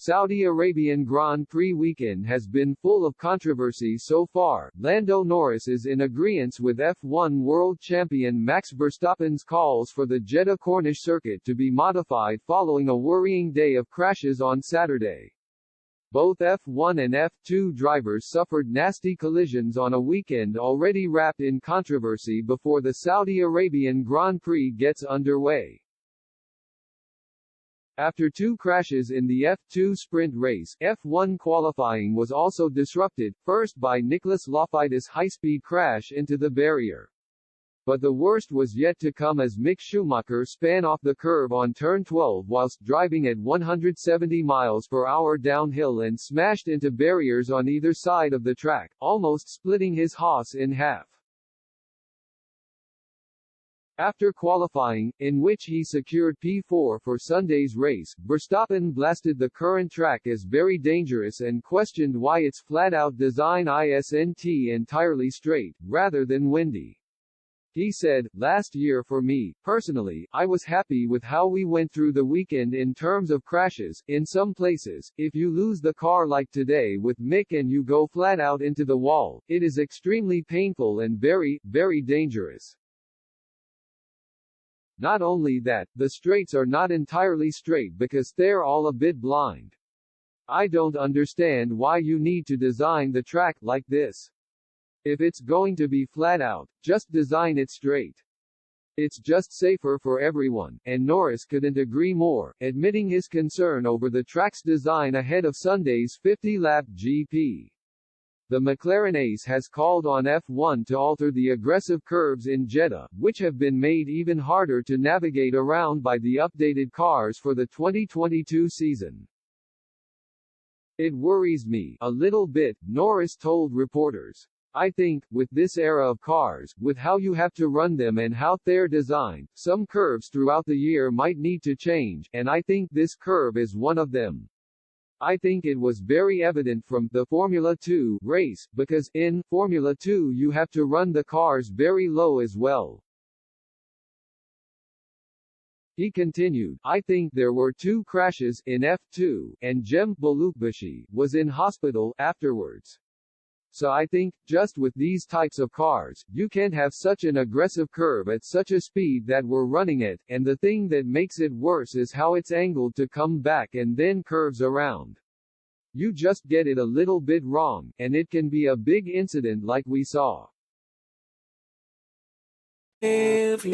Saudi Arabian Grand Prix weekend has been full of controversy so far. Lando Norris is in agreement with F1 world champion Max Verstappen's calls for the Jeddah Corniche circuit to be modified following a worrying day of crashes on Saturday. Both F1 and F2 drivers suffered nasty collisions on a weekend already wrapped in controversy before the Saudi Arabian Grand Prix gets underway. After two crashes in the F2 sprint race, F1 qualifying was also disrupted, first by Nicolas Latifi's high-speed crash into the barrier. But the worst was yet to come as Mick Schumacher span off the curve on turn 12 whilst driving at 170 miles per hour downhill and smashed into barriers on either side of the track, almost splitting his Haas in half. After qualifying, in which he secured P4 for Sunday's race, Verstappen blasted the current track as very dangerous and questioned why its flat-out design isn't entirely straight, rather than windy. He said, "Last year for me, personally, I was happy with how we went through the weekend in terms of crashes. In some places, if you lose the car like today with Mick and you go flat out into the wall, it is extremely painful and very, very dangerous. Not only that, the straights are not entirely straight because they're all a bit blind. I don't understand why you need to design the track like this. If it's going to be flat out, just design it straight. It's just safer for everyone," and Norris couldn't agree more, admitting his concern over the track's design ahead of Sunday's 50-lap GP. The McLaren ace has called on F1 to alter the aggressive curves in Jeddah, which have been made even harder to navigate around by the updated cars for the 2022 season. "It worries me a little bit," Norris told reporters. "I think, with this era of cars, with how you have to run them and how they're designed, some curves throughout the year might need to change, and I think this curve is one of them. I think it was very evident from the Formula 2 race, because in Formula 2 you have to run the cars very low as well." He continued, "I think there were two crashes in F2, and Jem Balukbashi was in hospital afterwards. So I think, just with these types of cars, you can't have such an aggressive curve at such a speed that we're running at, and the thing that makes it worse is how it's angled to come back and then curves around. You just get it a little bit wrong, and it can be a big incident like we saw." If